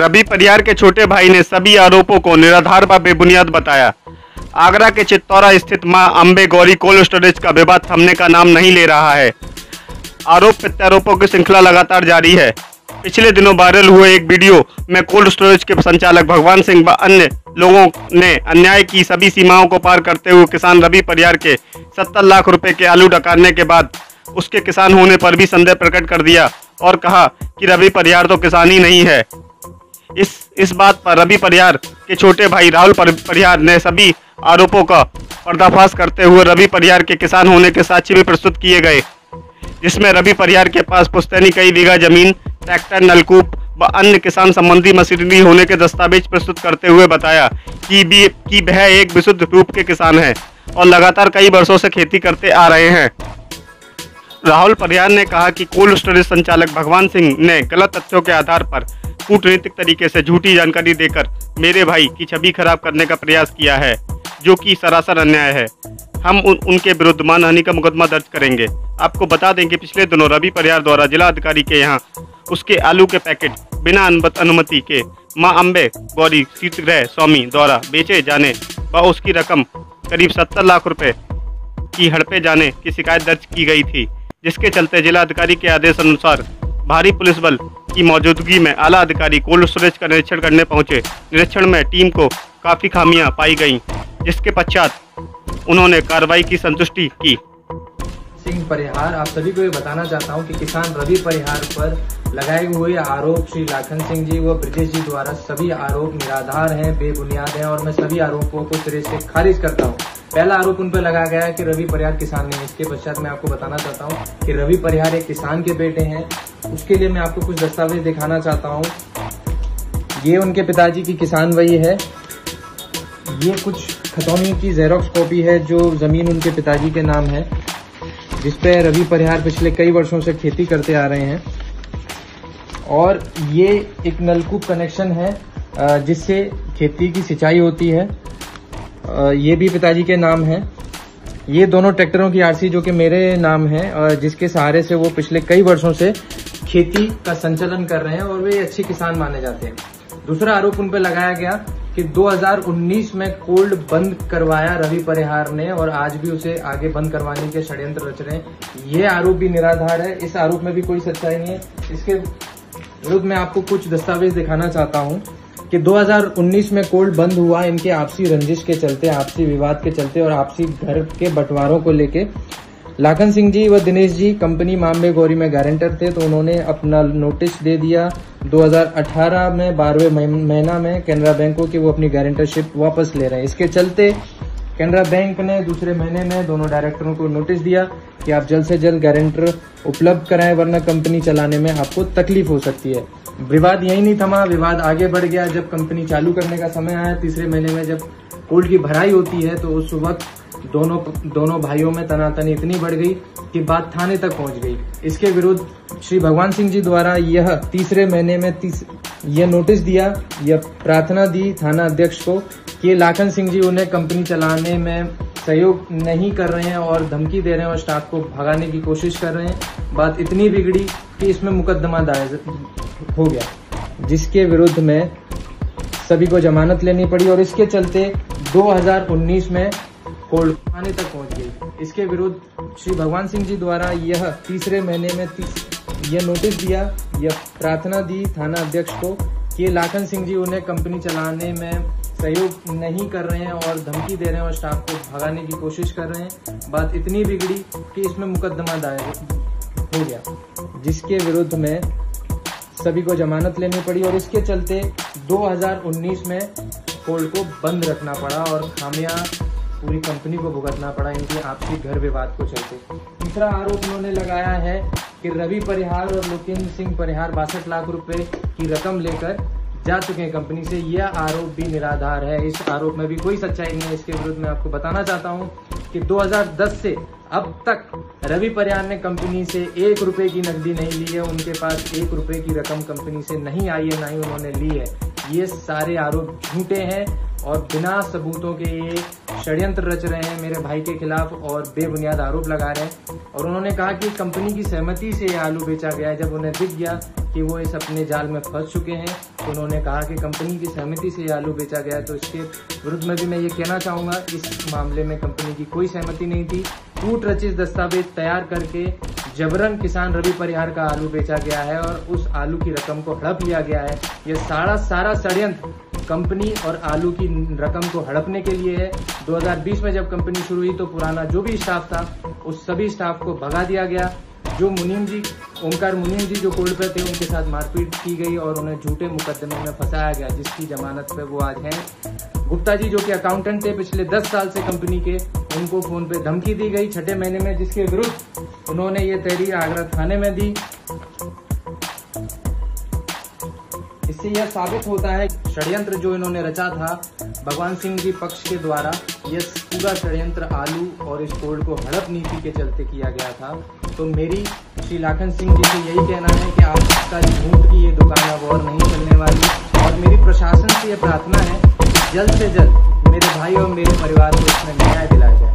रवि परिहार के छोटे भाई ने सभी आरोपों को निराधार व बेबुनियाद बताया। आगरा के चित्तौरा स्थित मां अंबे गौरी कोल्ड स्टोरेज का विवाद थमने का नाम नहीं ले रहा है। आरोप प्रत्यारोपों की श्रृंखला लगातार जारी है। पिछले दिनों वायरल हुए एक वीडियो में कोल्ड स्टोरेज के संचालक भगवान सिंह व अन्य लोगों ने अन्याय की सभी सीमाओं को पार करते हुए किसान रवि परिहार के 70 लाख रुपए के आलू डकारने के बाद उसके किसान होने पर भी संदेह प्रकट कर दिया और कहा कि रवि परिहार तो किसान ही नहीं है। इस बात पर रवि परिहार के छोटे भाई राहुल परिहार ने सभी आरोपों का पर्दाफाश करते हुए रवि परिहार के किसान होने के साक्ष्य भी प्रस्तुत किए गए, जिसमें रवि परिहार के पास पुश्तैनी कई बीघा जमीन, ट्रैक्टर, नलकूप व अन्य किसान संबंधी मशीनरी होने के दस्तावेज प्रस्तुत करते हुए बताया कि वह एक विशुद्ध रूप के किसान हैं और लगातार कई वर्षों से खेती करते आ रहे हैं। राहुल परिहार ने कहा कि कोल्ड स्टोरेज संचालक भगवान सिंह ने गलत तथ्यों के आधार पर कूटनीतिक तरीके से झूठी जानकारी देकर मेरे भाई की छवि खराब करने का प्रयास किया है, जो कि सरासर अन्याय है। हम उनके विरुद्ध मानहानि का मुकदमा दर्ज करेंगे। आपको बता दें कि पिछले दिनों रवि परिहार द्वारा जिला अधिकारी के यहां उसके आलू के पैकेट बिना अनुमति के मां अंबे गौरी शीतगृह स्वामी द्वारा बेचे जाने व उसकी रकम करीब 70 लाख रुपए की हड़पे जाने की शिकायत दर्ज की गई थी, जिसके चलते जिला अधिकारी के आदेश अनुसार भारी पुलिस बल की मौजूदगी में आला अधिकारी कोल्ड स्टोरेज का निरीक्षण करने पहुंचे। निरीक्षण में टीम को काफी खामियां पाई गईं, जिसके पश्चात उन्होंने कार्रवाई की संतुष्टि की। सिंह परिहार, आप सभी को ये बताना चाहता हूं कि किसान रवि परिहार पर लगाए हुए आरोप श्री लाखन सिंह जी व ब्रिजेश जी द्वारा सभी आरोप निराधार हैं, बेबुनियाद हैं और मैं सभी आरोपों को सिरे से खारिज करता हूं। पहला आरोप उन पर लगाया गया है कि रवि परिहार किसान नहीं। इसके पश्चात मैं आपको बताना चाहता हूं कि रवि परिहार एक किसान के बेटे हैं। उसके लिए मैं आपको कुछ दस्तावेज दिखाना चाहता हूं। ये उनके पिताजी की किसान वही है। ये कुछ खतौनी की जेरोक्स कॉपी है जो जमीन उनके पिताजी के नाम है, जिसपे रवि परिहार पिछले कई वर्षों से खेती करते आ रहे हैं। और ये एक नलकूप कनेक्शन है जिससे खेती की सिंचाई होती है। ये भी पिताजी के नाम है। ये दोनों ट्रैक्टरों की आरसी जो कि मेरे नाम है, जिसके सहारे से वो पिछले कई वर्षों से खेती का संचालन कर रहे हैं और वे अच्छे किसान माने जाते हैं। दूसरा आरोप उन पर लगाया गया कि 2019 में कोल्ड बंद करवाया रवि परिहार ने और आज भी उसे आगे बंद करवाने के षड्यंत्र रच रहे हैं। ये आरोप भी निराधार है। इस आरोप में भी कोई सच्चाई नहीं है। इसके विरुद्ध मैं आपको कुछ दस्तावेज दिखाना चाहता हूं कि 2019 में कोल्ड बंद हुआ इनके आपसी रंजिश के चलते, आपसी विवाद के चलते और आपसी घर के बंटवारों को लेके। लाखन सिंह जी व दिनेश जी कंपनी मां अंबे गौरी में गारंटर थे, तो उन्होंने अपना नोटिस दे दिया 2018 में 12वें महीना में कैनरा बैंक को कि वो अपनी गारंटरशिप वापस ले रहे हैं। इसके चलते कैनरा बैंक ने दूसरे महीने में दोनों डायरेक्टरों को नोटिस दिया कि आप जल्द से जल्द गारंटर उपलब्ध कराएं, वरना कंपनी चलाने में आपको तकलीफ हो सकती है। विवाद यही नहीं थमा, विवाद आगे बढ़ गया। जब कंपनी चालू करने का समय आया, तीसरे महीने में जब कोल्ड की भराई होती है, तो उस वक्त दोनों भाइयों में तनातनी इतनी बढ़ गई कि बात थाने तक पहुंच गई। इसके विरुद्ध श्री भगवान सिंह जी द्वारा यह तीसरे महीने में यह नोटिस दिया, यह प्रार्थना दी थाना अध्यक्ष को कि लाखन सिंह जी उन्हें कंपनी चलाने में सहयोग नहीं कर रहे हैं और धमकी दे रहे हैं और स्टाफ को भगाने की कोशिश कर रहे हैं। बात इतनी बिगड़ी कि इसमें मुकदमा दायर हो गया, जिसके विरुद्ध में सभी को जमानत लेनी पड़ी और इसके चलते 2019 में कोर्ट थाने तक पहुंच गई। इसके विरुद्ध श्री भगवान सिंह जी द्वारा यह तीसरे महीने में यह नोटिस दिया, यह प्रार्थना दी थाना अध्यक्ष को कि लाखन सिंह जी उन्हें कंपनी चलाने में सहयोग नहीं कर रहे हैं और धमकी दे रहे हैं और स्टाफ को भगाने की कोशिश कर रहे हैं। बात इतनी बिगड़ी कि इसमें मुकदमा दायर हो गया, जिसके विरुद्ध में सभी को जमानत लेनी पड़ी और इसके चलते 2019 में कोल्ड को बंद रखना पड़ा और खामियां पूरी कंपनी को भुगतना पड़ा इनके आपसी घर विवाद को चलते। तीसरा आरोप उन्होंने लगाया है कि रवि परिहार और लोकेंद्र सिंह परिहार 62 लाख रुपए की रकम लेकर जा चुके हैं कंपनी से। यह आरोप भी निराधार है। इस आरोप में भी कोई सच्चाई नहीं है। इसके विरुद्ध मैं आपको बताना चाहता हूं कि 2010 से अब तक रवि परिहार ने कंपनी से 1 रुपए की नकदी नहीं ली है। उनके पास 1 रुपए की रकम कंपनी से नहीं आई है, ना ही उन्होंने ली है। ये सारे आरोप झूठे हैं और बिना सबूतों के ये षड्यंत्र रच रहे हैं मेरे भाई के खिलाफ और बेबुनियाद आरोप लगा रहे हैं। और उन्होंने कहा कि कंपनी की सहमति से ये आलू बेचा गया है। जब उन्हें दिख गया कि वो इस अपने जाल में फंस चुके हैं तो उन्होंने कहा कि कंपनी की सहमति से ये आलू बेचा गया है। तो इसके विरुद्ध में भी मैं ये कहना चाहूँगा, इस मामले में कंपनी की कोई सहमति नहीं थी। कूट रचित दस्तावेज तैयार करके जबरन किसान रवि परिहार का आलू बेचा गया है और उस आलू की रकम को हड़प लिया गया है। ये सारा षड्यंत्र कंपनी और आलू की रकम को हड़पने के लिए है। 2020 में जब कंपनी शुरू हुई तो पुराना जो भी स्टाफ था उस सभी स्टाफ को भगा दिया गया। जो ओमकार मुनीम जी जो कोर्ट पर थे उनके साथ मारपीट की गई और उन्हें झूठे मुकदमे में फंसाया गया, जिसकी जमानत पे वो आज हैं। गुप्ता जी जो कि अकाउंटेंट थे पिछले 10 साल से कंपनी के, उनको फोन पे धमकी दी गई 6ठे महीने में, जिसके विरुद्ध उन्होंने ये तहरीर आगरा थाने में दी। इससे यह साबित होता है षड्यंत्र जो इन्होंने रचा था भगवान सिंह जी पक्ष के द्वारा, यह पूरा षड्यंत्र आलू और इस कोल्ड को हड़प नीति के चलते किया गया था। तो मेरी श्री लाखन सिंह जी से यही कहना है कि आपका झूठ की ये दुकान अब और नहीं चलने वाली। और मेरी प्रशासन से यह प्रार्थना है कि जल्द से जल्द मेरे भाई और मेरे परिवार को इसमें न्याय दिलाया जाए।